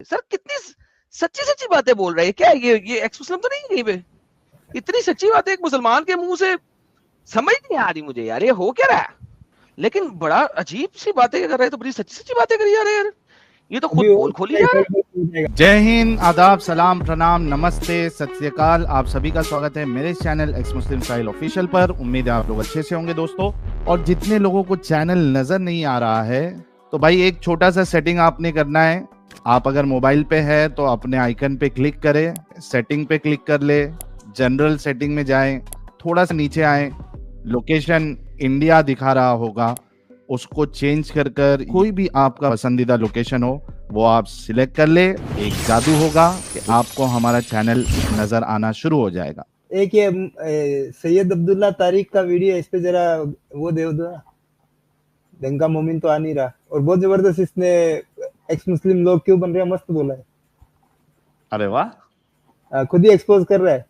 Sir कितनी सच्ची सच्ची बातें बोल रहे हैं क्या? ये एक्स मुस्लिम तो नहीं है कहीं पे? इतनी सच्ची बातें एक मुसलमान के मुंह से समझ नहीं आ रही मुझे यार, ये हो क्या रहा है? लेकिन बड़ा अजीब सी बातें कर रहे हैं, तो बड़ी सच्ची सच्ची बातें करी जा रहे हैं यार, ये तो खुद अभी पोल खोली जा रहा है। जय हिंद, आदाब, सलाम, प्रणाम, नमस्ते, सत श्री अकाल। आप सभी का स्वागत है मेरे चैनल एक्स मुस्लिम साहिल ऑफिशियल पर। उम्मीद है आप लोग अच्छे से होंगे दोस्तों। और जितने लोगों को चैनल नजर नहीं आ रहा है, तो भाई एक छोटा सा सेटिंग आपने करना है। आप अगर मोबाइल पे है तो अपने आइकन पे क्लिक करें, सेटिंग पे क्लिक कर ले, जनरल सेटिंग में जाएं, थोड़ा सा नीचे आए, लोकेशन इंडिया दिखा रहा होगा, उसको चेंज कर कर कोई भी आपका पसंदीदा लोकेशन हो वो आप सिलेक्ट कर ले। एक जादू होगा कि आपको हमारा चैनल नजर आना शुरू हो जाएगा। एक ये सैयद अब्दुल्ला तारिक का वीडियो, इस पे जरा वो दे दो। दंगा मोमिन तो आ नहीं रहा, और बहुत जबरदस्त इसने एक्स मुस्लिम लोग क्यों बन रहे हैं मस्त बोला है। अरे वाह, खुद ही एक्सपोज कर रहा है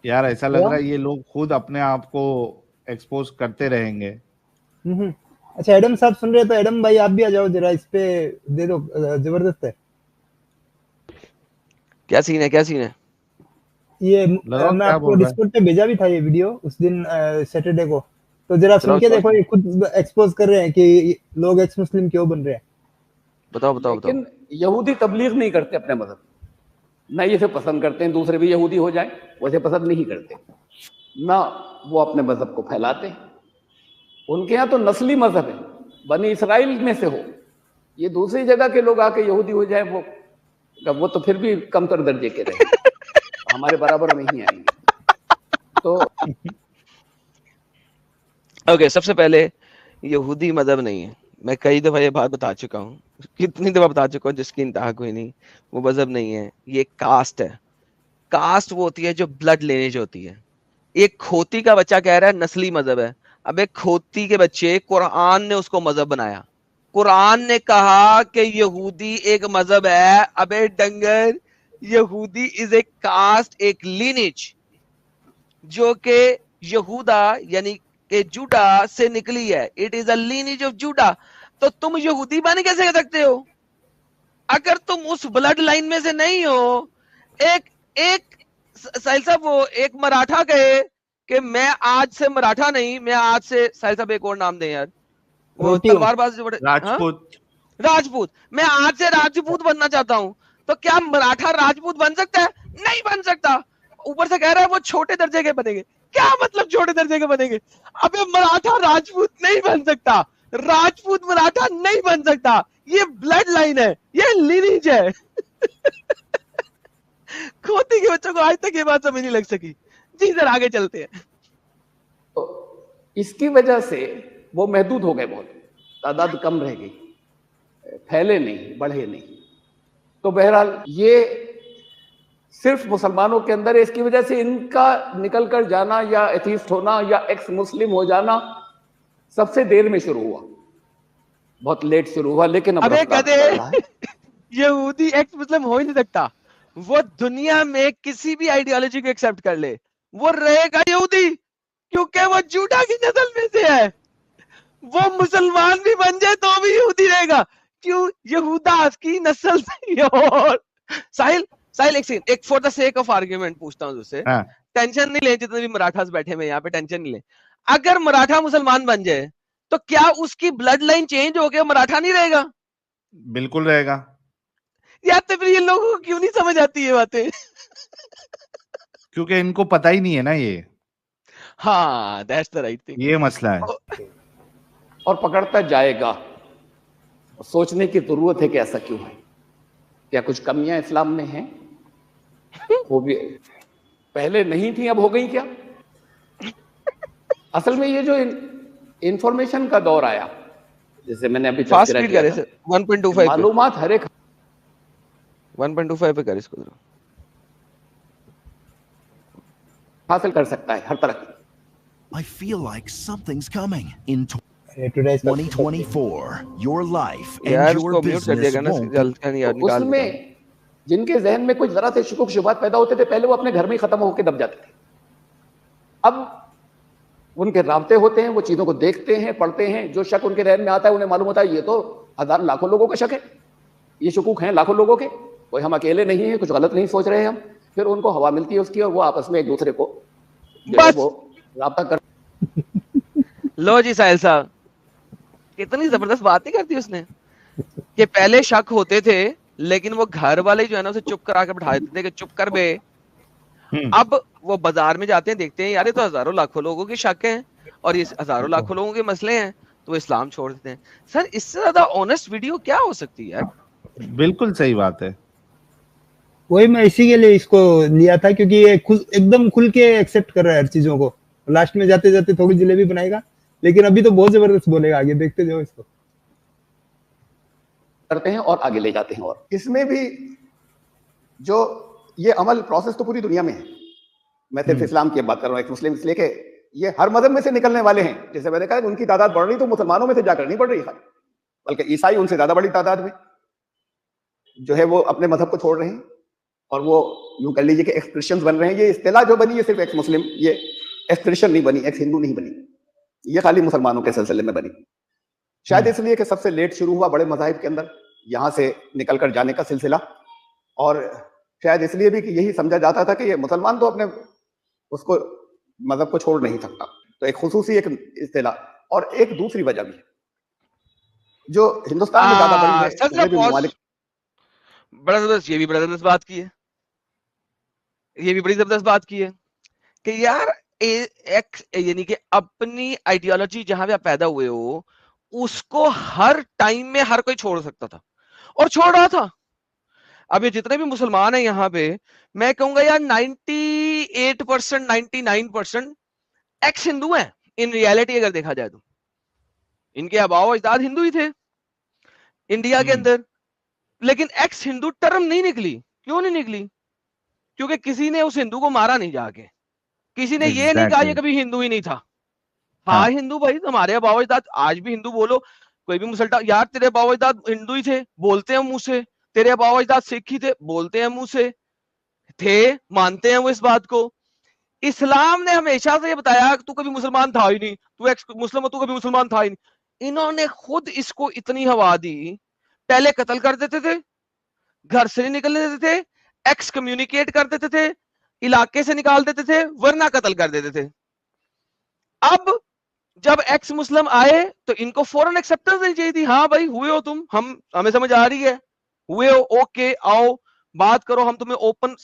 यार ऐसा लग रहा है ये लोग खुद अपने आप को एक्सपोज करते रहेंगे। अच्छा एडम साहब सुन रहे हैं तो एडम भाई आप भी आ जाओ, जरा इस पे दे दो, जबरदस्त है। क्या सीन है, क्या सीन है? ये मैं आपको डिस्कॉर्ड पे भेजा भी था ये वीडियो उस दिन सैटरडे को, तो जरा सुन के देखो, ये खुद एक्सपोज कर रहे हैं कि लोग एक्स मुस्लिम क्यों बन रहे हैं। बताओ बताओ बताओ। लेकिन यहूदी तबलीग नहीं करते अपने मजहब, ना ये से पसंद करते हैं दूसरे भी यहूदी हो जाए, वैसे पसंद नहीं करते, ना वो अपने मजहब को फैलाते हैं। उनके यहाँ तो नस्ली मजहब है, बनी इसराइल में से हो, ये दूसरी जगह के लोग आके यहूदी हो जाए, वो तो फिर भी कमतर दर्जे के रहे, हमारे बराबर नहीं आएंगे। तो ओके, सबसे पहले यहूदी मजहब नहीं है, मैं कई दफा ये बात बता चुका हूँ, कितनी दफा बता चुका हूँ जिसकी इंतहा कोई नहीं। वो मजहब नहीं है, ये कास्ट है। कास्ट वो होती है जो ब्लड लेनेज होती है। एक खोती का बच्चा कह रहा है नस्ली मजहब है। अब एक खोती के बच्चे, कुरान ने उसको मजहब बनाया। कुरान ने कहा कि यहूदी एक मजहब है। अबे डंगर, यहूदी इज ए कास्ट, एक लिनेज जो के यहूदा यानी कि जूडा से निकली है। It is a lineage of JUDA. तो तुम यहूदी बन कैसे कर सकते हो अगर तुम उस ब्लड लाइन में से नहीं हो? एक एक साहिल साहब, वो एक मराठा कहे कि मैं आज से मराठा नहीं, मैं आज से, साहिल साहब एक और नाम दें यार, वो तलवारबाज जो बड़े राजपूत। राजपूत, मैं आज से राजपूत बनना चाहता हूं, तो क्या मराठा राजपूत बन सकता है? नहीं बन सकता। ऊपर से कह रहा है वो छोटे दर्जे के बनेंगे। क्या मतलब छोटे दर्जे के बनेंगे? अबे मराठा राजपूत नहीं बन सकता, राजपूत मराठा नहीं बन सकता। ये ब्लड लाइन है, ये लिनेज है। खोती के बच्चों को आज तक ये बात समझ नहीं लग सकी। जी सर, आगे चलते हैं। तो इसकी वजह से वो महदूद हो गए, बहुत तादाद कम रह गई, फैले नहीं, बढ़े नहीं। तो बहरहाल ये सिर्फ मुसलमानों के अंदर है, इसकी वजह से इनका निकल कर जाना या एथीस्ट होना या एक्स मुस्लिम हो जाना सबसे देर में शुरू हुआ, बहुत लेट शुरू हुआ, लेकिन अब यहूदी एक्स मुस्लिम हो ही नहीं सकता। वो दुनिया में किसी भी आइडियोलॉजी को एक्सेप्ट कर ले, वो रहेगा यहूदी, क्योंकि वो जूडा की नस्ल में से है। वो मुसलमान भी बन जाए तो भी यहूदी रहेगा, क्यों? यहूदा की नस्ल से। और साहिल एक for the sake of argument पूछता हूं तुझसे, टेंशन नहीं ले, जितने भी मराठास बैठे हुए यहाँ पे टेंशन नहीं ले। अगर मराठा मुसलमान बन जाए तो क्या उसकी ब्लड लाइन चेंज हो गया, मराठा नहीं रहेगा? बिल्कुल रहेगा यार। तो फिर ये लोगों को क्यों नहीं समझ आती ये बातें? क्योंकि इनको पता ही नहीं है ना ये। हाँ, दैट्स द राइट थिंग, ये मसला है। और पकड़ता जाएगा। सोचने की जरूरत है कि ऐसा क्यों है, क्या कुछ कमियां इस्लाम में हैं? वो भी पहले नहीं थी, अब हो गई क्या? असल में ये जो इंफॉर्मेशन का दौर आया, जैसे मैंने अभी फास्ट स्पीड करे सर, 1.25 मालूमात हर एक 1.25 पे कर इसको, हासिल कर सकता है हर तरह की। I feel like something's coming in 2024. Your life and your business won't. उसमें जिनके जहन में कुछ जरा से शुकुक शुबात पैदा होते थे, पहले वो अपने घर में ही खत्म होकर दब जाते थे। अब उनके राब्ते होते हैं, वो चीजों को देखते हैं, पढ़ते हैं, जो शक उनके जहन में आता है उन्हें मालूम होता है ये तो हजार लाखों लोगों का शक है, ये शकूक हैं लाखों लोगों के, कोई हम अकेले नहीं है, कुछ गलत नहीं सोच रहे हैं हम, फिर उनको हवा मिलती है उसकी और वो आपस में एक दूसरे को बस वो राब्ता कर। लो जी साहिल साहब, कितनी जबरदस्त बात नहीं करती उसने कि पहले शक होते थे लेकिन वो घर वाले जो है ना उसे चुप करा के बैठा देते थे कि चुप कर बे। अब वो बाजार में जाते हैं, देखते हैं यार ये तो हजारों लाखों लोगों के शक हैं और ये हजारों लाखों लोगों के मसले हैं, तो वो इस्लाम छोड़ देते हैं। सर इससे ज्यादा ऑनेस्ट वीडियो क्या हो सकती है यार? बिल्कुल सही बात है। वही मैं इसी के लिए इसको लिया था, क्योंकि ये एकदम खुल के एक्सेप्ट कर रहा है हर चीजों को। लास्ट में जाते जाते थोड़ी जलेबी बनाएगा, लेकिन अभी तो बहुत जबरदस्त बोलेगा, आगे देखते जाओ इसको। करते हैं और आगे ले जाते हैं। और इसमें भी जो ये अमल प्रोसेस तो पूरी दुनिया में है, मैं सिर्फ इस्लाम की बात कर रहा हूँ, एक मुस्लिम, इसलिए कि ये हर मजहब में से निकलने वाले हैं। जैसे मैंने कहा उनकी तादाद बढ़ रही तो मुसलमानों में से जाकर नहीं बढ़ रही है, बल्कि ईसाई उनसे ज्यादा बड़ी तादाद में जो है वो अपने मजहब को छोड़ रहे हैं और वो यूं कह लीजिए कि एक्स क्रिश्चियंस बन रहे हैं। ये इस्तिलाह जो बनी है सिर्फ एक्स मुस्लिम, ये एक्स क्रिश्चियन नहीं बनी, एक्स हिंदू नहीं बनी, ये खाली मुसलमानों के सिलसिले में बनी। शायद इसलिए कि सबसे लेट शुरू हुआ बड़े मजाहिब के अंदर यहां से निकलकर जाने का सिलसिला, और शायद इसलिए भी कि यही समझा जाता था कि ये मुसलमान तो अपने उसको मजहब को छोड़ नहीं सकता, तो एक खुसूसी एक इस्तिलाह। और एक दूसरी वजह भी है जो हिंदुस्तान में ज्यादा बड़ी है, बड़ा जबरदस्त, ये भी बड़ा जबरदस्त बात की है, ये भी बड़ी जबरदस्त बात की है कि यार यानी कि अपनी आइडियोलॉजी जहां पे आप पैदा हुए हो उसको हर टाइम में हर कोई छोड़ सकता था और छोड़ रहा था। अब ये जितने भी मुसलमान हैं यहाँ पे, मैं कहूंगा यार 98%, 99% एक्स हिंदू हैं इन रियलिटी। अगर देखा जाए तो इनके आबाओ अजदाद हिंदू ही थे इंडिया के अंदर, लेकिन एक्स हिंदू टर्म नहीं निकली। क्यों नहीं निकली? क्योंकि किसी ने उस हिंदू को मारा नहीं जाके, किसी ने ये नहीं कहा ये कभी हिंदू ही नहीं था। हाँ हिंदू भाई, हमारे आबाओ अजदाद आज भी हिंदू, बोलो कोई भी मुसलमान, यार तेरे आबाओ अजदाद हिंदू ही थे, बोलते हैं मुंह से। तेरे आबाओ अजदाद सिख ही थे, बोलते हैं मुंह से, थे, मानते हैं वो इस बात को। इस्लाम ने हमेशा से ये बताया कि तू कभी मुसलमान था ही नहीं, तू एक्स मुस्लिम, तू कभी मुसलमान था ही नहीं। इन्होंने खुद इसको इतनी हवा दी, पहले कत्ल कर देते थे, घर से नहीं निकलने देते थे, एक्स कम्युनिकेट कर देते थे, इलाके से निकाल देते थे, वरना कत्ल कर देते थे। अब जब एक्स मुस्लिम आए तो इनको फौरन एक्सेप्टेंस नहीं चाहिए थी। हाँ भाई हुए हो तुम, हमें समझ आ रही है, हुए हो, ओके आओ बात करो, हम तुम्हें ओपन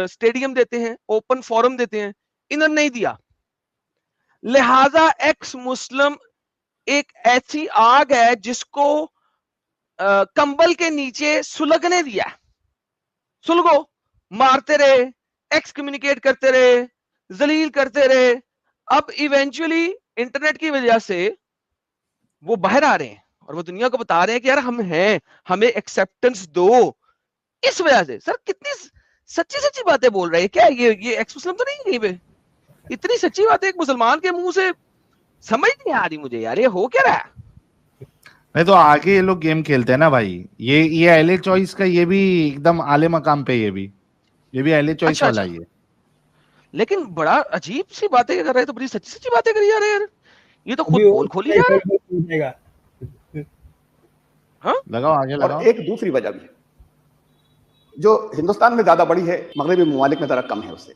स्टेडियम देते हैं, ओपन फोरम देते हैं। इन्होंने नहीं दिया, लिहाजा एक्स मुस्लिम एक ऐसी आग है जिसको कंबल के नीचे सुलगने दिया। सुलगो, मारते रहे, एक्स कम्युनिकेट करते रहे, जलील करते रहे। अब इवेंचुअली इंटरनेट की वजह से वो बाहर आ रहे हैं और वो दुनिया को बता रहे हैं कि यार हम हैं, हमें एक्सेप्टेंस दो। इस वजह से सर कितनी सच्ची सच्ची बातें बोल रहे हैं। क्या ये एक्स मुस्लिम तो नहीं है कहीं पे? इतनी सच्ची बातें एक मुसलमान के मुंह से समझ नहीं आ रही मुझे यार, ये हो क्या रहा है? नहीं तो आगे ये लोग गेम खेलते हैं ना भाई। ये एले चॉइस का ये भी एकदम आले मकाम पे, ये भी एले चॉइस वाला ही है। लेकिन बड़ा अजीब सी बातें कर रहे हैं, तो बड़ी सच्ची सच्ची बातें करी जा रहे हैं यार। ये तो खुद बोल खोली जा रहा है। हाँ लगाओ आगे लगाओ। और एक दूसरी वजह भी जो हिंदुस्तान में ज्यादा बड़ी है, मगरबी ममालिक में जरा कम है उससे।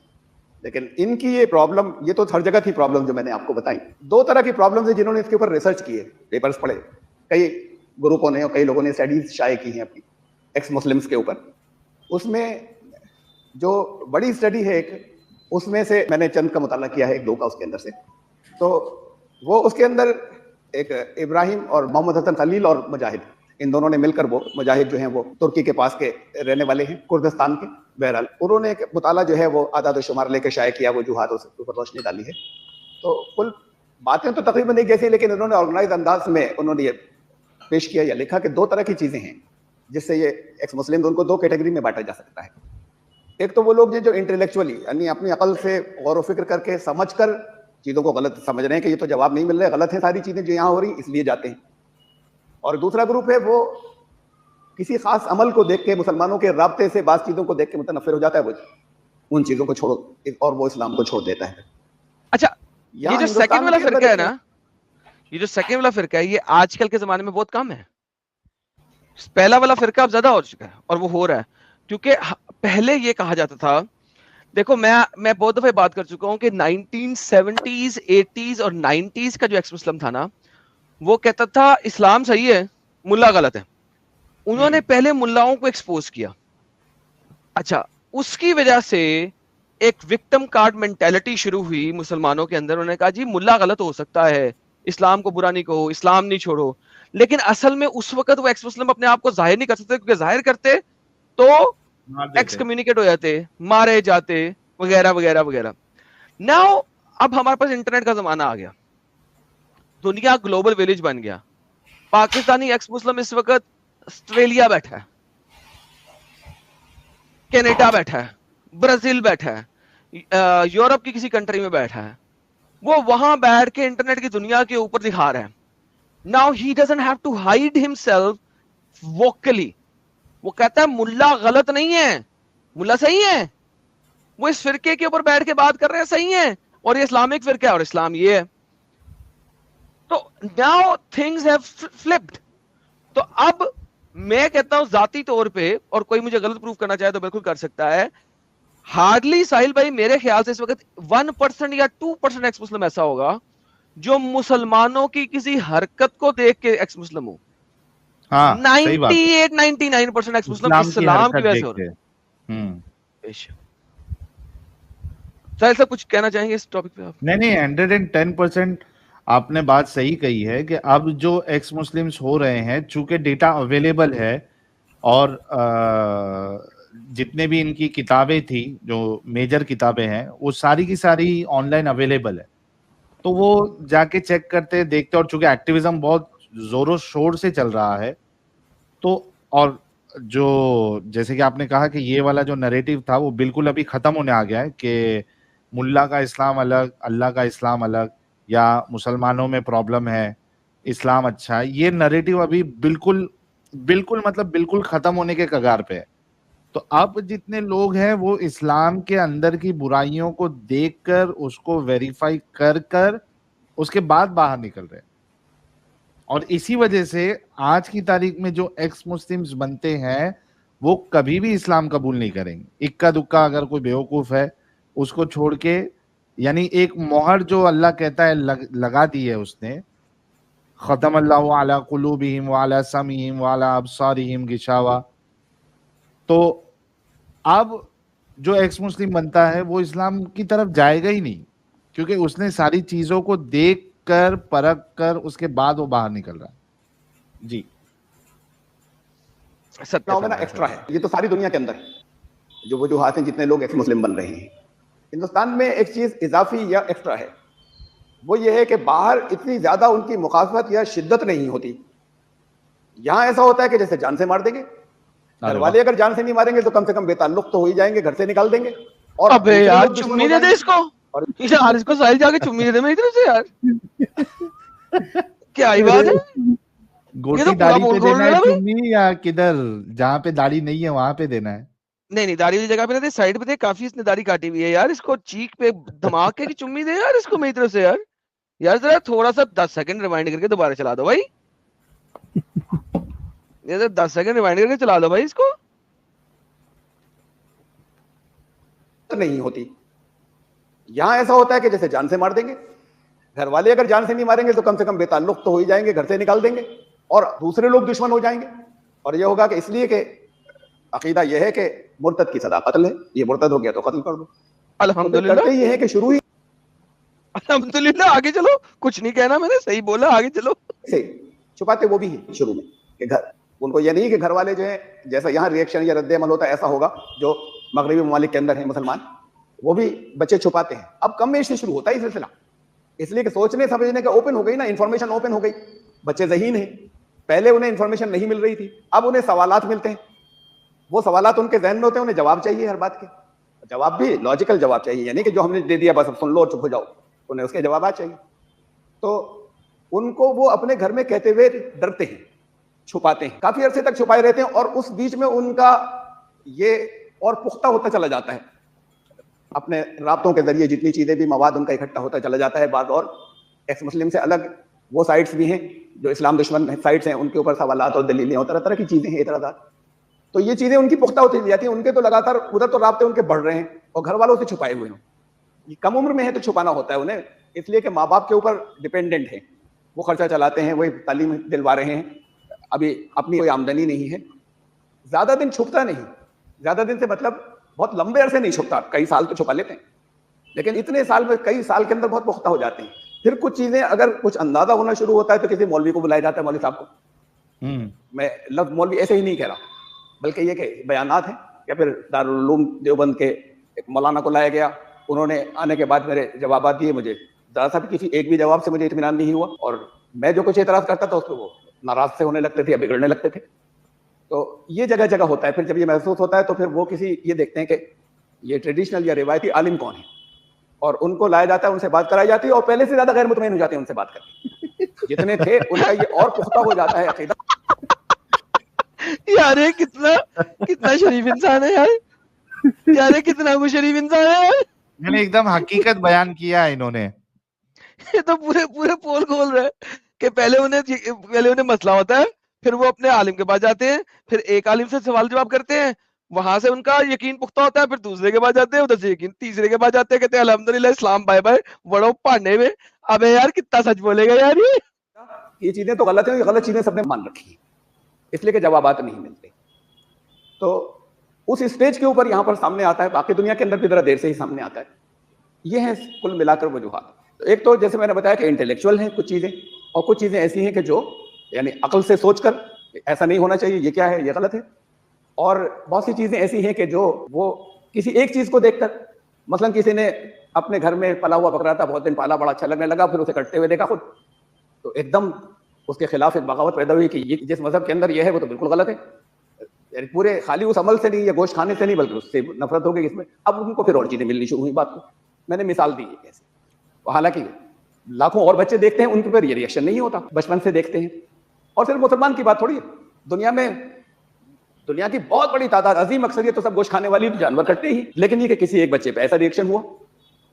लेकिन इनकी ये प्रॉब्लम, ये तो हर जगह थी प्रॉब्लम जो मैंने आपको बताई। दो तरह की प्रॉब्लम है जिन्होंने इसके ऊपर रिसर्च किए, पेपर्स पढ़े, कई ग्रुपों ने और कई लोगों ने स्टडीज शाये की हैं अपनी एक्स मुस्लिम्स के ऊपर। उसमें जो बड़ी स्टडी है एक, उसमें से मैंने चंद का मुताला किया है, एक दो का उसके अंदर से। तो वो उसके अंदर एक इब्राहिम और मोहम्मद हसन खलील और मुजाहिद, इन दोनों ने मिलकर, वो मुजाहिद जो हैं वो तुर्की के पास के रहने वाले हैं, कुर्दिस्तान के। बहरहाल उन्होंने एक मुताला जो है वो आदाद शुमार लेके शाये किया, वो जुहादों से ऊपर रोशनी डाली है। तो कुल बातें तो तकरीबन एक जैसी, लेकिन उन्होंने ऑर्गेनाइज अंदाज में उन्होंने ये पेश किया या लिखा कि दो तरह की चीजें हैं जिससे ये एक्स मुस्लिम, उनको दो कैटेगरी में बांटा जा सकता है। एक तो वो लोग जो इंटेलेक्चुअली यानी अपनी अकल से गौर व फिक्र करके समझकर चीजों को गलत समझ रहे हैं कि ये तो जवाब नहीं मिल रहे, गलत है सारी चीजें जो यहाँ हो रही, इसलिए जाते हैं। और दूसरा ग्रुप है वो किसी खास अमल को देख के, मुसलमानों के राब्ते से बात चीजों को देख के मुतनफिर हो जाता है, वो उन चीजों को छोड़ो और वो इस्लाम को छोड़ देता है। अच्छा, ये जो सेकंड वाला फिरका है ना, ये जो सेकंड वाला फिरका है, ये आजकल के जमाने में बहुत कम है। पहला वाला फिरका अब ज्यादा हो चुका है और वो हो रहा है, क्योंकि पहले ये कहा जाता था, देखो मैं बहुत दफे बात कर चुका हूं कि 1970s 80s और 90s का जो एक्स मुस्लिम था ना, वो कहता था इस्लाम सही है, मुल्ला गलत है। उन्होंने पहले मुल्लाओं को एक्सपोज किया। अच्छा, उसकी वजह से एक विक्टिम कार्ड मेंटेलिटी शुरू हुई मुसलमानों के अंदर। उन्होंने कहा जी मुल्ला गलत हो सकता है, इस्लाम को बुरा नहीं कहो, इस्लाम नहीं छोड़ो। लेकिन असल में उस वक्त वो एक्स मुस्लिम अपने आप को जाहिर नहीं कर सकते, क्योंकि जाहिर करते तो एक्स कम्युनिकेट हो जाते, मारे जाते, वगैरह वगैरह वगैरह। नाउ अब हमारे पास इंटरनेट का जमाना आ गया, दुनिया ग्लोबल विलेज बन गया। पाकिस्तानी एक्स मुस्लिम इस वक्त ऑस्ट्रेलिया बैठा है, कनाडा बैठा है, ब्राजील बैठा है, यूरोप की किसी कंट्री में बैठा है, वो वहां बैठ के इंटरनेट की दुनिया के ऊपर दिखा रहा है। Now he doesn't have to hide himself vocally. वो कहता है मुल्ला गलत नहीं है, मुल्ला सही है। वो इस फिरके के ऊपर बैठ के बात कर रहे हैं, सही है, और ये इस्लामिक फिरका है और इस्लाम ये है। तो नाउ थिंग्स हैव फ्लिप्ड। तो अब मैं कहता हूं जाती तौर पे, और कोई मुझे गलत प्रूफ करना चाहे तो बिल्कुल कर सकता है, हार्डली साहिल भाई मेरे ख्याल से इस वक्त 1% या 2% एक्स मुस्लिम ऐसा होगा जो मुसलमानों की किसी हरकत को देख के एक्स मुस्लिम हो। हाँ, 98-99% एक्स मुस्लिम इस्लाम की वजह से हो रहे हैं। साहिल साहब कुछ कहना चाहेंगे इस टॉपिक पे आप? नहीं, 110% आपने बात सही कही है कि अब जो एक्स मुस्लिम्स हो रहे हैं, चूंकि डेटा अवेलेबल है और जितने भी इनकी किताबें थी, जो मेजर किताबें हैं, वो सारी की सारी ऑनलाइन अवेलेबल है, तो वो जाके चेक करते देखते। और चूंकि एक्टिविज्म बहुत जोरों शोर से चल रहा है, तो और जो जैसे कि आपने कहा कि ये वाला जो नैरेटिव था वो बिल्कुल अभी खत्म होने आ गया है कि मुल्ला का इस्लाम अलग, अल्लाह का इस्लाम अलग, या मुसलमानों में प्रॉब्लम है, इस्लाम अच्छा है। ये नैरेटिव अभी बिल्कुल बिल्कुल मतलब बिल्कुल खत्म होने के कगार पे है। तो अब जितने लोग हैं वो इस्लाम के अंदर की बुराइयों को देखकर, उसको वेरीफाई कर कर उसके बाद बाहर निकल रहे हैं। और इसी वजह से आज की तारीख में जो एक्स मुस्लिम्स बनते हैं वो कभी भी इस्लाम कबूल नहीं करेंगे। इक्का दुक्का अगर कोई बेवकूफ है उसको छोड़ के, यानी एक मोहर जो अल्लाह कहता है लगा दी है उसने, खतम अल्लाहु अला कुलूबिहिम व अला समीहिम व अला अबसारिहिम गिशावा। तो अब जो एक्स मुस्लिम बनता है वो इस्लाम की तरफ जाएगा ही नहीं, क्योंकि उसने सारी चीजों को देख कर परख कर उसके बाद वो बाहर निकल रहा है। जी, ना एक्स्ट्रा है, ये तो सारी दुनिया के अंदर है। जो वजूहात हैं जितने लोग एक्स मुस्लिम बन रहे हैं, हिंदुस्तान में एक चीज इजाफी या एक्स्ट्रा है, वो ये है कि बाहर इतनी ज्यादा उनकी मुखालफत या शिद्दत नहीं होती। यहां ऐसा होता है कि जैसे जान से मार देंगे, घर वाले अगर जान से नहीं मारेंगे तो कम से कम बेताल्लुक तो हो ही जाएंगे, घर से निकाल देंगे। और अबे यार चुम्मी दे दे इसको, और यार इसको साहिल जाके चुम्मी दे दे मेरी तरफ से यार। क्या ही बात है, गोटी दाढ़ी पे देना है चुम्मी या किधर, जहाँ पे दाढ़ी नहीं है वहां पे देना है? नहीं दाढ़ी वाली जगह पे दे, साइड पे दे, काफी इसने दाढ़ी काटी हुई है यार, इसको चीक पे धमाके की चुम्मी दे यार इसको मेरी तरफ से यार। यार जरा थोड़ा सा 10 सेकंड रिवाइंड करके दोबारा चला दो भाई, ये तो 10 सेकंड रिवाइंड करके चला दो भाई इसको। नहीं होती। यहां ऐसा होता है कि जैसे जान से मार देंगे, घर वाले अगर जान से नहीं मारेंगे तो कम से कम बेताल्लुक तो हो ही जाएंगे, घर से निकाल देंगे, और दूसरे लोग दुश्मन हो जाएंगे। और ये होगा कि इसलिए कि अकीदा यह है कि मुर्तद की सदा कत्ल है, ये मुर्तद हो गया तो कत्ल कर दो। अल्हम्दुलिल्लाह, करते ये है कि शुरू ही अल्हम्दुलिल्लाह, आगे चलो, कुछ नहीं कहना मैंने, सही बोला, आगे चलो। से छुपाते वो भी है शुरू में कि घर, उनको ये नहीं कि घर वाले जो है जैसा यहाँ रिएक्शन या रद्द अमल होता है ऐसा होगा, जो मगरबी ममालिक के अंदर है मुसलमान, वो भी बच्चे छुपाते हैं। अब कम एज से शुरू होता है सिलसिला, इसलिए कि सोचने समझने का ओपन हो गई ना, इंफॉर्मेशन ओपन हो गई, बच्चे ज़हीन हैं। पहले उन्हें इंफॉर्मेशन नहीं मिल रही थी, अब उन्हें सवालात मिलते हैं, वो सवालात उनके जहन में होते हैं, उन्हें जवाब चाहिए हर बात के, जवाब भी लॉजिकल जवाब चाहिए, यानी कि जो हमने दे दिया बस अब सुन लो और चुप हो जाओ, उन्हें उसके जवाब चाहिए। तो उनको वो अपने घर में कहते हुए डरते हैं, छुपाते हैं, काफी अरसे तक छुपाए रहते हैं, और उस बीच में उनका ये और पुख्ता होता चला जाता है, अपने राब्तों के जरिए जितनी चीजें भी मवाद उनका इकट्ठा होता चला जाता है। बात और एक्स मुस्लिम से अलग वो साइट्स भी हैं जो इस्लाम दुश्मन साइट्स हैं उनके ऊपर सवालात और दलीलें और तरह तरह की चीजें हैं, एतराज़ात। तो ये चीजें उनकी पुख्ता होती जाती हैं। उनके तो लगातार उधर तो राब्ते उनके बढ़ रहे हैं और घर वालों से छुपाए हुए हैं। ये कम उम्र में है तो छुपाना होता है उन्हें, इसलिए कि माँ बाप के ऊपर डिपेंडेंट है, वो खर्चा चलाते हैं, वही तालीम दिलवा रहे हैं, अभी अपनी कोई आमदनी नहीं है। ज्यादा दिन छुपता नहीं, ज्यादा दिन से मतलब बहुत लंबे अरसे नहीं छुपता, कई साल तो छुपा लेते हैं, लेकिन इतने साल में कई साल के अंदर बहुत पुख्ता हो जाते हैं। फिर कुछ चीजें अगर कुछ अंदाजा होना शुरू होता है तो किसी मौलवी को बुलाया जाता है, मौलवी साहब को। मैं लफ्ज मौलवी ऐसे ही नहीं कह रहा, बल्कि ये कि बयानात हैं, या फिर दारुल उलूम देवबंद के एक मौलाना को लाया गया, उन्होंने आने के बाद मेरे जवाब दिए, मुझे ज़रा सा भी किसी एक भी जवाब से मुझे इत्मीनान नहीं हुआ, और मैं जो कुछ एतराज़ करता था उस पर वो नाराज से होने लगते थे या बिगड़ने लगते थे। तो ये जगह जगह होता है। फिर जब ये महसूस होता है तो फिर वो किसी ये देखते हैं कि ये ट्रेडिशनल या रिवायती आलिम कौन है, और उनको लाया जाता है, उनसे बात कराई जाती है, और पहले से ज्यादा गैर मुतमईन हो जाते हैं उनसे बात करके। जितने थे उनका ये और पुख्ता हो जाता है अकीदा। यार ये कितना शरीफ इंसान है यार, यार ये कितना वो शरीफ इंसान है यार। मैंने एकदम हकीकत बयान किया है इन्होंने। ये तो पूरे पोल खोल रहे हैं कि पहले उन्हें मसला होता है, फिर वो अपने आलिम के पास जाते हैं, फिर एक आलिम से सवाल जवाब करते हैं, वहां से उनका यकीन पुख्ता होता है, फिर दूसरे के पास जाते हैं, उधर से यकीन तीसरे के पास जाते हैं, कहते हैं अल्हम्दुलिल्लाह इस्लाम बाय बाय, बड़ो पाने में। अबे यार कितना सच बोलेगा यार ये चीजें तो गलत है, ये गलत चीजें सबने मान रखी है, इसलिए कि जवाबात नहीं मिलते। तो उस स्टेज के ऊपर यहाँ पर सामने आता है, बाकी दुनिया के अंदर भी जरा देर से ही सामने आता है। ये है कुल मिलाकर वजूहात। तो एक तो जैसे मैंने बताया कि इंटेलेक्चुअल हैं कुछ चीजें, और कुछ चीजें ऐसी हैं कि जो यानी अकल से सोचकर ऐसा नहीं होना चाहिए, ये क्या है, ये गलत है। और बहुत सी चीजें ऐसी हैं कि जो वो किसी एक चीज को देखकर, मसलन किसी ने अपने घर में पला हुआ बकरा था, बहुत दिन पाला, बड़ा अच्छा लगने लगा, फिर उसे कटते हुए देखा खुद, तो एकदम उसके खिलाफ एक बगावत पैदा हुई कि ये जिस मजहब के अंदर ये है वो तो बिल्कुल गलत है। पूरे खाली उस अमल से नहीं या गोश्त खाने से नहीं, बल्कि उससे नफरत हो गई इसमें। अब उनको फिर और चीजें मिलनी शुरू हुई। बात को मैंने मिसाल दी है कैसे, हालांकि लाखों और बच्चे देखते हैं, उनके पर ये रिएक्शन नहीं होता, बचपन से देखते हैं। और सिर्फ मुसलमान की बात थोड़ी है, दुनिया की बहुत बड़ी तादाद, अजीम अक्सरियत तो सब गोश्त खाने वाली जानवर कटते ही, लेकिन ये कि किसी एक बच्चे पे ऐसा रिएक्शन हुआ।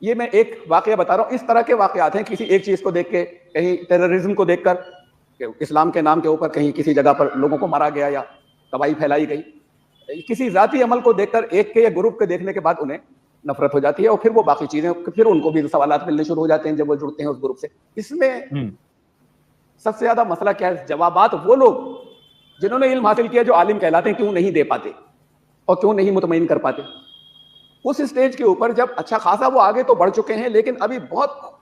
ये मैं एक वाकया बता रहा हूँ। इस तरह के वाकयात हैं, किसी एक चीज को देख के, कहीं टेररिज्म को देखकर, इस्लाम के नाम के ऊपर कहीं किसी जगह पर लोगों को मारा गया या तबाही फैलाई गई, किसी जाती अमल को देखकर, एक के या ग्रुप के देखने के बाद उन्हें नफरत हो जाती है, और फिर वो बाकी चीजें, फिर उनको भी सवालात मिलने शुरू हो जाते हैं जब वो जुड़ते हैं उस ग्रुप से। इसमें सबसे ज्यादा मसला क्या है, जवाबात वो लोग जिन्होंने इल्म हासिल किया, जो आलिम कहलाते हैं, क्यों नहीं दे पाते और क्यों नहीं मुतमईन कर पाते। उस स्टेज के ऊपर जब अच्छा खासा वो आगे तो बढ़ चुके हैं, लेकिन अभी बहुत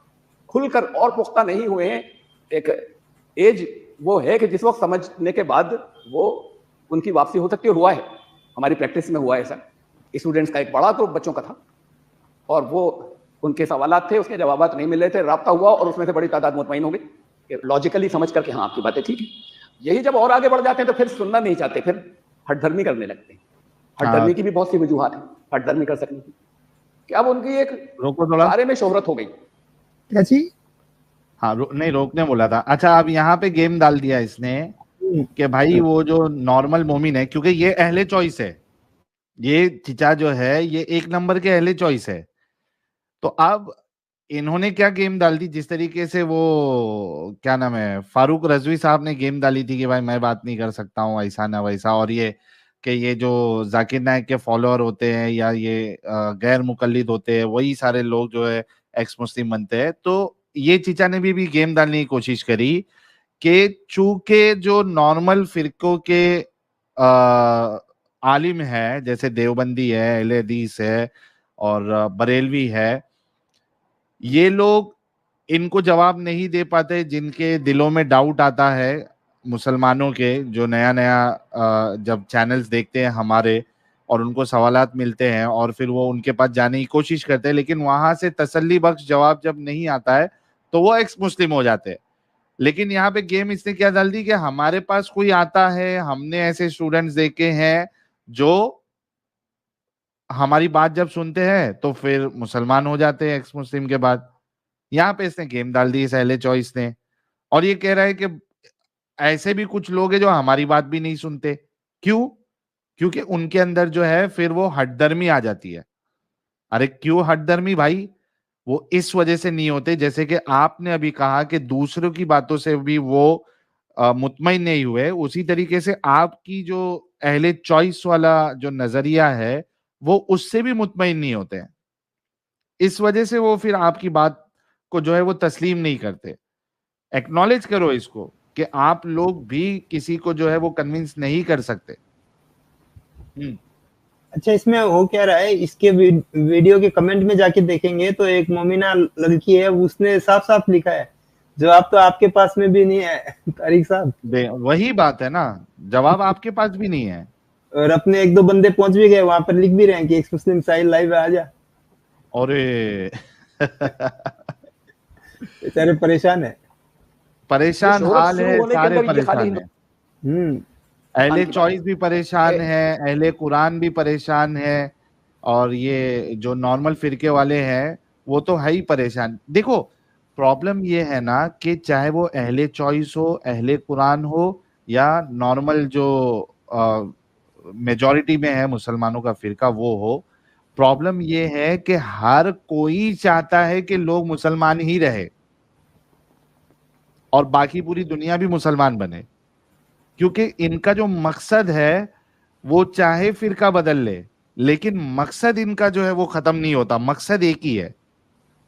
खुलकर और पुख्ता नहीं हुए हैं। एक एज वो है कि जिस वक्त समझने के बाद वो उनकी वापसी हो सकती है, हुआ है, हमारी प्रैक्टिस में हुआ है। ऐसा स्टूडेंट्स का एक बड़ा ग्रुप बच्चों का था, और वो उनके सवालात थे, उसके जवाबात नहीं मिल रहे थे, राब्ता हुआ और उसमें से बड़ी तादाद मुतमईन हो गई, लॉजिकली समझ करके हाँ आपकी बातें ठीक है। यही जब और आगे बढ़ जाते हैं तो फिर सुनना नहीं चाहते, फिर हठधर्मी करने लगते हैं। हठधर्मी की भी बहुत सी वजूहात है हठधर्मी कर सकने की, कि अब उनकी एक सारे में शोहरत हो गई। क्या चीज? हाँ नहीं रोकने बोला था। अच्छा, अब यहाँ पे गेम डाल दिया इसने कि भाई वो जो नॉर्मल मोमिन है, क्योंकि ये अहले चॉइस है, ये चिचा जो है ये एक नंबर के अहले चॉइस है। तो अब इन्होंने क्या गेम डाल दी, जिस तरीके से वो क्या नाम है फारूक रजवी साहब ने गेम डाली थी कि भाई मैं बात नहीं कर सकता हूँ, ऐसा ना वैसा, और ये कि ये जो जाकिर नायक के फॉलोअर होते हैं या ये गैर मुकल्लिद होते हैं, वही सारे लोग जो है एक्स मुस्लिम बनते हैं। तो ये चीचा ने भी गेम डालने की कोशिश करी कि चूंकि जो नॉर्मल फिरकों के आलिम है, जैसे देवबंदी है, अहले हदीस है और बरेलवी है, ये लोग इनको जवाब नहीं दे पाते, जिनके दिलों में डाउट आता है मुसलमानों के, जो नया नया जब चैनल्स देखते हैं हमारे और उनको सवालात मिलते हैं और फिर वो उनके पास जाने की कोशिश करते हैं, लेकिन वहां से तसल्ली बख्श जवाब जब नहीं आता है तो वो एक्स मुस्लिम हो जाते हैं। लेकिन यहाँ पे गेम इसने क्या डाल दी कि हमारे पास कोई आता है, हमने ऐसे स्टूडेंट्स देखे हैं जो हमारी बात जब सुनते हैं तो फिर मुसलमान हो जाते हैं एक्स मुस्लिम के बाद। यहाँ पे इसने गेम डाल दी इस अहले चॉइस ने, और ये कह रहा है कि ऐसे भी कुछ लोग हैं जो हमारी बात भी नहीं सुनते। क्यों? क्योंकि उनके अंदर जो है फिर वो हठधर्मी आ जाती है। अरे क्यों हठधर्मी भाई? वो इस वजह से नहीं होते, जैसे कि आपने अभी कहा कि दूसरों की बातों से भी वो मुतमईन नहीं हुए, उसी तरीके से आपकी जो अहले चॉइस वाला जो नजरिया है वो उससे भी मुतमईन नहीं होते हैं। इस वजह से वो फिर आपकी बात को जो है वो तस्लीम नहीं करते। एक्नॉलेज करो इसको कि आप लोग भी किसी को जो है वो कन्विंस नहीं कर सकते। अच्छा, इसमें हो क्या रहा है, इसके वीडियो के कमेंट में जाके देखेंगे तो एक मोमिना लड़की है, उसने साफ साफ लिखा है जवाब तो आपके पास में भी नहीं है तारिक साहब। वही बात है ना, जवाब आपके पास भी नहीं है। और अपने एक दो बंदे पहुंच भी गए, वहां पर लिख भी रहे हैं कि एक्स मुस्लिम साहिल लाइव आ जा। अरे बेचारे परेशान है, परेशान हाल है, सारे परेशान है। अहले चॉइस भी परेशान है, अहले कुरान भी परेशान है, और ये जो नॉर्मल फिरके वाले हैं वो तो है ही परेशान। देखो प्रॉब्लम ये है ना कि चाहे वो अहले चॉइस हो, अहले कुरान हो, या नॉर्मल जो मेजॉरिटी में है मुसलमानों का फिरका वो हो, प्रॉब्लम ये है कि हर कोई चाहता है कि लोग मुसलमान ही रहे और बाकी पूरी दुनिया भी मुसलमान बने, क्योंकि इनका जो मकसद है वो चाहे फिरका बदल ले, लेकिन मकसद इनका जो है वो खत्म नहीं होता। मकसद एक ही है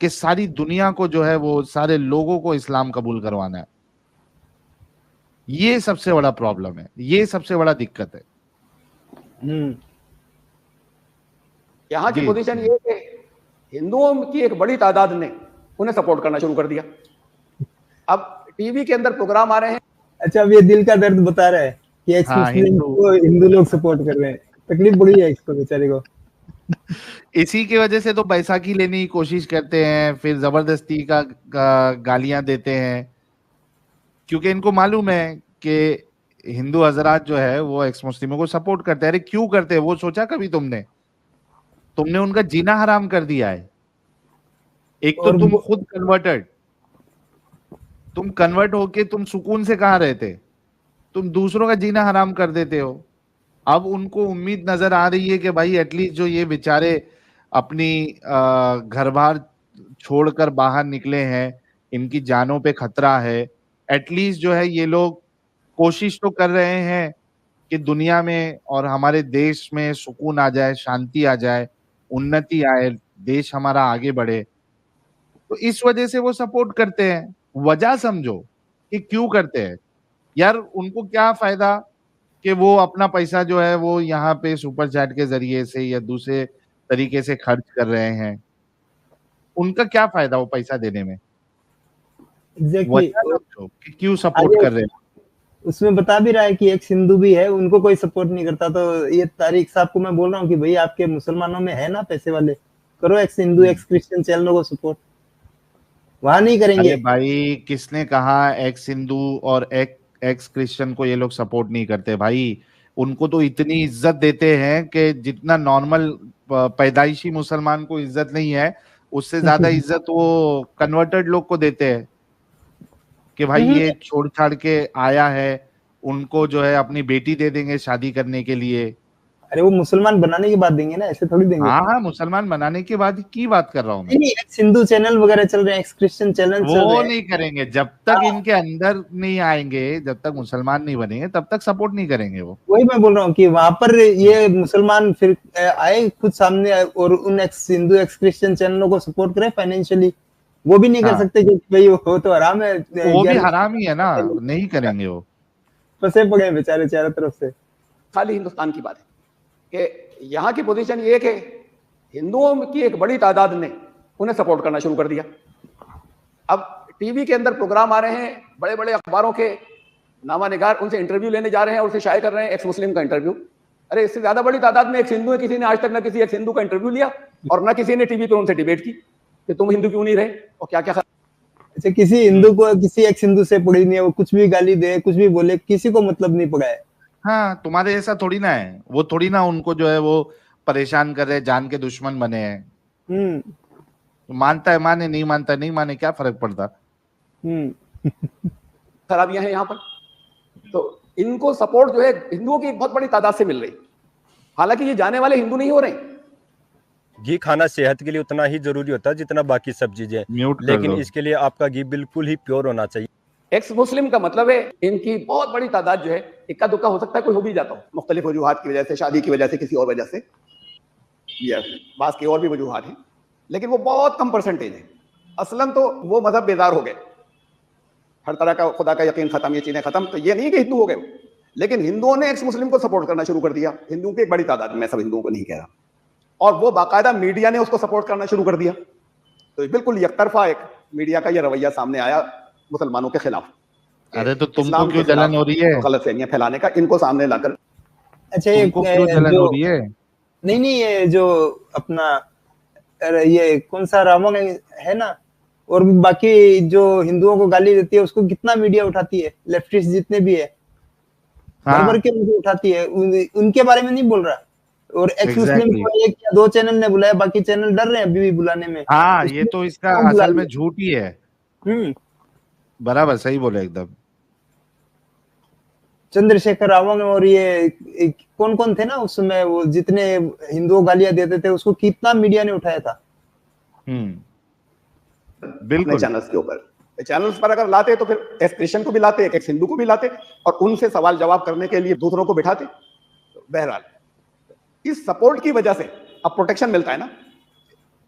कि सारी दुनिया को जो है वो सारे लोगों को इस्लाम कबूल करवाना है। ये सबसे बड़ा प्रॉब्लम है, ये सबसे बड़ा दिक्कत है। यहाँ की पोजीशन ये कि हिंदुओं की एक बड़ी तादाद ने उन्हें सपोर्ट करना शुरू कर दिया। अब टीवी के अंदर प्रोग्राम आ रहे हैं। अच्छा, अब ये दिल का दर्द बता रहा है कि एक्स मुस्लिम को हिंदू लोग सपोर्ट कर रहे हैं। तकलीफ बड़ी है इसको बेचारे को। इसी की वजह से तो बैसाखी लेने की कोशिश करते हैं, फिर जबरदस्ती का गालियां देते हैं, क्योंकि इनको मालूम है कि हिंदू हजरात जो है वो एक्स मुस्लिमों को सपोर्ट करते हैं। अरे क्यों करते हैं वो सोचा कभी तुमने? तुमने उनका जीना हराम कर दिया है। एक तो तुम खुद कन्वर्टेड, तुम कन्वर्ट होके तुम सुकून से कहाँ रहते, तुम दूसरों का जीना हराम कर देते हो। अब उनको उम्मीद नजर आ रही है कि भाई एटलीस्ट जो ये बेचारे अपनी घर बार छोड़कर बाहर निकले हैं, इनकी जानों पे खतरा है, एटलीस्ट जो है ये लोग कोशिश तो कर रहे हैं कि दुनिया में और हमारे देश में सुकून आ जाए, शांति आ जाए, उन्नति आए, देश हमारा आगे बढ़े। तो इस वजह से वो सपोर्ट करते हैं। वजह समझो कि क्यों करते हैं यार। उनको क्या फायदा कि वो अपना पैसा जो है वो यहाँ पे सुपर चैट के जरिए से या दूसरे तरीके से खर्च कर रहे हैं। उनका क्या फायदा वो पैसा देने में? कि क्यों सपोर्ट कर रहे हैं। उसमें बता भी रहा है कि एक हिंदू भी है, उनको कोई सपोर्ट नहीं करता। तो ये तारिक साहब को मैं बोल रहा हूँ कि भाई आपके मुसलमानों में है ना पैसे वाले, करो एक्स हिंदू एक्स क्रिश्चियन चैनलों को सपोर्ट, वहां नहीं करेंगे। अरे भाई किसने कहा एक्स हिंदू और एक्स क्रिश्चियन को ये लोग सपोर्ट नहीं करते? भाई उनको तो इतनी इज्जत देते हैं कि जितना नॉर्मल पैदाइशी मुसलमान को इज्जत नहीं है, उससे ज्यादा इज्जत वो कन्वर्टेड लोग को देते हैं कि भाई ये छोड़ छाड़ के आया है, उनको जो है अपनी बेटी दे देंगे शादी करने के लिए। अरे वो मुसलमान बनाने की बात देंगे ना, ऐसे थोड़ी देंगे। हाँ, मुसलमान बनाने की बात की बात कर रहा हूँ मैं। नहीं, एक्स हिंदू चैनल वगैरह चल रहे हैं, एक्स क्रिश्चियन चैनल चल रहे हैं। वो नहीं करेंगे जब तक इनके अंदर नहीं आएंगे, जब तक मुसलमान नहीं बनेंगे तब तक सपोर्ट नहीं करेंगे वो। वही मैं बोल रहा हूँ कि वहां पर ये मुसलमान फिर आए खुद सामने और उन एक्स हिंदू एक्स क्रिश्चियन चैनलों को सपोर्ट करे फाइनेंशियली, वो भी नहीं कर सकते क्योंकि भाई वो तो हराम है। वो भी हराम ही है ना, नहीं करेंगे वो। फंसे पड़े हैं बेचारे चारों तरफ से। खाली हिंदुस्तान की बात है कि यहाँ की पोजीशन ये कि हिंदुओं की एक बड़ी तादाद ने उन्हें सपोर्ट करना शुरू कर दिया। अब टीवी के अंदर प्रोग्राम आ रहे हैं, बड़े बड़े अखबारों के नामानिगार उनसे इंटरव्यू लेने जा रहे हैं और उसे शाये कर रहे हैं एक्स मुस्लिम का इंटरव्यू। अरे इससे ज्यादा बड़ी तादाद में एक्स हिंदू है, किसी ने आज तक ना किसी एक्स हिंदू का इंटरव्यू लिया और ना किसी ने टीवी पे उनसे डिबेट की कि तुम हिंदू क्यों नहीं रहे और क्या क्या। अच्छा, किसी हिंदू को किसी एक्स हिंदू से पड़ी नहीं है, वो कुछ भी गाली दे कुछ भी बोले, किसी को मतलब नहीं पड़ा है। हाँ, तुम्हारे ऐसा थोड़ी ना है, वो थोड़ी ना उनको जो है वो परेशान कर रहे, जान के दुश्मन बने हैं। मानता है माने, नहीं मानता नहीं माने, क्या फर्क पड़ता। खराबियां हैं यहाँ पर। तो इनको सपोर्ट जो है हिंदुओं की एक बहुत बड़ी तादाद से मिल रही, हालांकि ये जाने वाले हिंदू नहीं हो रहे। घी खाना सेहत के लिए उतना ही जरूरी होता है जितना बाकी सब चीजें, लेकिन इसके लिए आपका घी बिल्कुल ही प्योर होना चाहिए। एक्स मुस्लिम का मतलब है इनकी बहुत बड़ी तादाद जो है, इक्का दुक्का हो सकता है, कोई हो भी जाता हो मुख्तलिफ वजूहात की वजह से, शादी की वजह से, किसी और वजह से, या बास की और भी वजूहात हैं, लेकिन वो बहुत कम परसेंटेज है। असलन तो वो मजहब बेजार हो गए, हर तरह का खुदा का यकीन खत्म, ये चीजें खत्म। तो ये नहीं कि हिंदू हो गए, लेकिन हिंदुओं ने एक्स मुस्लिम को सपोर्ट करना शुरू कर दिया। हिंदुओं की एक बड़ी तादाद, मैं सब हिंदुओं को नहीं कह रहा, और वो बाकायदा मीडिया ने उसको सपोर्ट करना शुरू कर दिया। तो बिल्कुल एकतरफा एक मीडिया का ये रवैया सामने आया मुसलमानों के खिलाफ। अरे तो तुमको क्यों जलन हो रही है? गलतफहमियां फैलाने का, इनको सामने लाकर। अच्छा, ये तुमको क्यों जलन हो रही है? नहीं, ये जो अपना ये कौन सा रावण है ना, और बाकी जो हिंदुओं को गाली देती है उसको कितना मीडिया उठाती है, लेफ्टिस्ट जितने भी है भर के उनको उठाती है, उनके बारे में नहीं बोल रहा। और एक्स मुस्लिम को एक या दो चैनल ने बुलाया, बाकी चैनल डर रहे हैं अभी भी बुलाने में। हाँ, ये तो इसका असल में झूठ ही है। बराबर, सही बोले एकदम। चंद्रशेखर रावण और ये कौन कौन थे ना उस समय, वो जितने हिंदुओं गालियां देते थे उसको कितना मीडिया ने उठाया था। बिल्कुल। चैनल्स के ऊपर, चैनल्स पर अगर लाते तो फिर एक क्रिश्चियन को भी लाते, एक हिंदू को भी लाते, और उनसे सवाल जवाब करने के लिए दूसरों को बिठाते। बहरहाल इस सपोर्ट की वजह से अब प्रोटेक्शन मिलता है ना,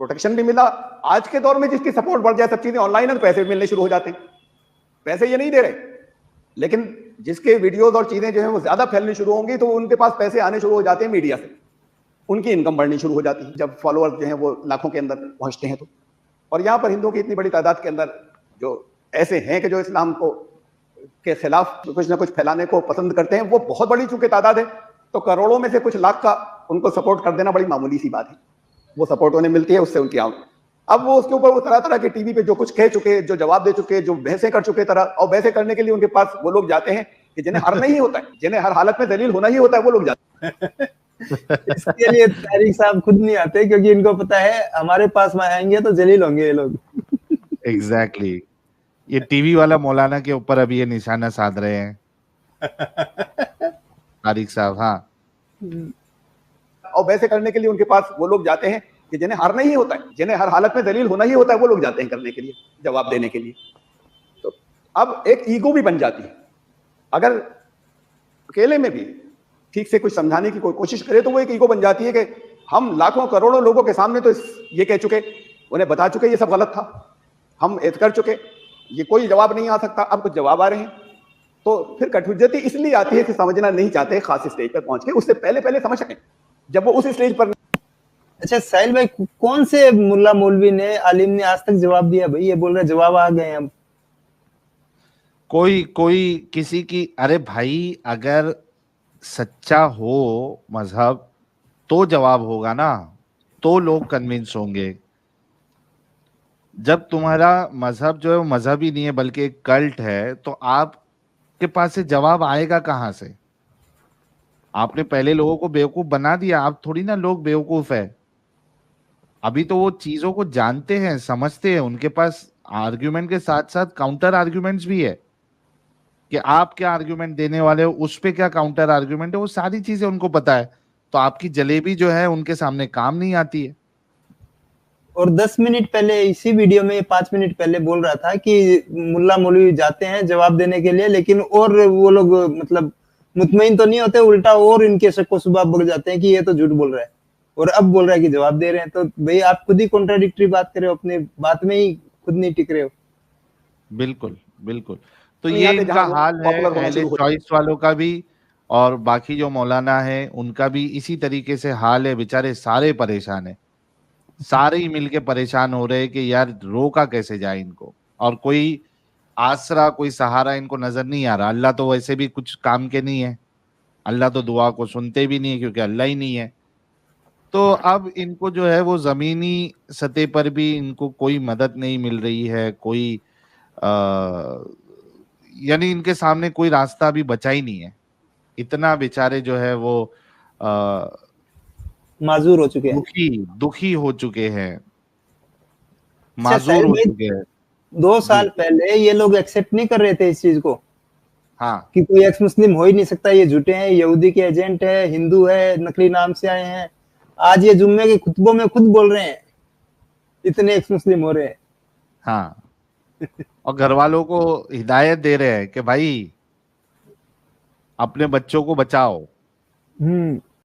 प्रोटेक्शन भी मिला। आज के दौर में जिसकी सपोर्ट बढ़ जाए, सब चीजें ऑनलाइन है, पैसे मिलने शुरू हो जाते हैं। पैसे ये नहीं दे रहे, लेकिन जिसके वीडियोस और चीजें जो है वो ज्यादा फैलनी शुरू होंगी तो उनके पास पैसे आने शुरू हो जाते हैं मीडिया से, उनकी इनकम बढ़नी शुरू हो जाती है जब फॉलोअर्स जो है वो लाखों के अंदर पहुंचते हैं तो। और यहाँ पर हिंदुओं की इतनी बड़ी तादाद के अंदर जो ऐसे हैं कि जो इस्लाम को के खिलाफ कुछ ना कुछ फैलाने को पसंद करते हैं, वो बहुत बड़ी चूंकि तादाद है, तो करोड़ों में से कुछ लाख का उनको सपोर्ट कर देना बड़ी मामूली सी बात है। वो सपोर्ट उन्हें मिलती है, उससे उनकी अब वो उसके ऊपर वो तरह तरह के टीवी पे जो कुछ कह चुके, जो जवाब दे चुके, जो बहसें कर चुके तरह, और बहसें करने के लिए उनके पास वो लोग जाते हैं कि जिन्हें हारना ही होता है, जिन्हें हर हालत में दलील होना ही होता है, वो लोग जाते हैं। इसके लिए तारिक साहब खुद नहीं आते, क्योंकि इनको पता है हमारे पास आएंगे तो जलील होंगे ये लोग। एग्जैक्टली। ये टीवी वाला मौलाना के ऊपर अभी ये निशाना साध रहे हैं तारिक साहब। हाँ, और वैसे करने के लिए उनके पास वो लोग जाते हैं कि जिन्हें हारना ही होता है, जिन्हें हर हालत में दलील होना ही होता है, वो लोग जाते हैं करने के लिए, जवाब देने के लिए। तो अब एक ईगो भी बन जाती है। अगर अकेले में भी ठीक से कुछ समझाने की कोई कोशिश करे तो वो एक ईगो बन जाती है कि हम लाखों करोड़ों लोगों के सामने तो ये कह चुके, उन्हें बता चुके ये सब गलत था, हम ऐद कर चुके, ये कोई जवाब नहीं आ सकता, अब कुछ जवाब आ रहे हैं। तो फिर कठहुज्जती इसलिए आती है कि समझना नहीं चाहते खास स्टेज पर पहुंच के, उससे पहले समझ सकें जब वो उस स्टेज पर। अच्छा साहिल भाई, कौन से मुल्ला मौलवी ने, आलिम ने आज तक जवाब दिया? भाई ये बोल रहे जवाब आ गए अब। कोई किसी की, अरे भाई अगर सच्चा हो मजहब तो जवाब होगा ना, तो लोग कन्विंस होंगे। जब तुम्हारा मजहब जो है वो मजहब ही नहीं है बल्कि एक कल्ट है, तो आपके पास से जवाब आएगा कहां से? आपने पहले लोगों को बेवकूफ बना दिया, आप थोड़ी ना लोग बेवकूफ है। अभी तो वो चीजों को जानते हैं, समझते हैं, उनके पास आर्ग्यूमेंट के साथ साथ काउंटर आर्ग्यूमेंट्स भी है कि आप क्या आर्ग्यूमेंट देने वाले हो, उस पे क्या काउंटर आर्ग्यूमेंट है, वो सारी चीजें उनको पता है। तो आपकी जलेबी जो है उनके सामने काम नहीं आती है। और 10 मिनट पहले इसी वीडियो में 5 मिनट पहले बोल रहा था कि मुल्ला मौलवी जाते हैं जवाब देने के लिए, लेकिन और वो लोग मतलब मुतमईन तो नहीं होते, उल्टा और इनके शक्को सुबह बढ़ जाते हैं कि ये तो झूठ बोल रहा है, और अब बोल रहा है कि जवाब दे रहे हैं। तो भाई आप खुद ही कॉन्ट्राडिक्टरी बात कर रहे हो, अपनी बात में ही खुद नहीं टिक रहे हो। बिल्कुल बिल्कुल। तो ये इनका हाल है, पहले चॉइस वालों का भी और बाकी जो मौलाना है उनका भी इसी तरीके से हाल है। बेचारे सारे परेशान है, सारे ही मिलके परेशान हो रहे हैं कि यार रोका कैसे जाए इनको, और कोई आसरा, कोई सहारा इनको नजर नहीं आ रहा। अल्लाह तो वैसे भी कुछ काम के नहीं है, अल्लाह तो दुआ को सुनते भी नहीं है क्योंकि अल्लाह ही नहीं है। तो अब इनको जो है वो जमीनी सतह पर भी इनको कोई मदद नहीं मिल रही है, कोई यानी इनके सामने कोई रास्ता भी बचा ही नहीं है। इतना बेचारे जो है वो माजूर हो चुके हैं, दुखी हो चुके हैं, माजूर हो चुके हैं। 2 साल पहले ये लोग एक्सेप्ट नहीं कर रहे थे इस चीज को, हाँ, कि कोई एक्स मुस्लिम हो ही नहीं सकता, ये झूठे हैं, यहूदी के एजेंट है, हिंदू है, नकली नाम से आए हैं। आज ये जुम्मे के खुतबों में खुद बोल रहे हैं इतने एक्स मुस्लिम हो रहे हैं। हाँ, और घर वालों को हिदायत दे रहे हैं कि भाई अपने बच्चों को बचाओ।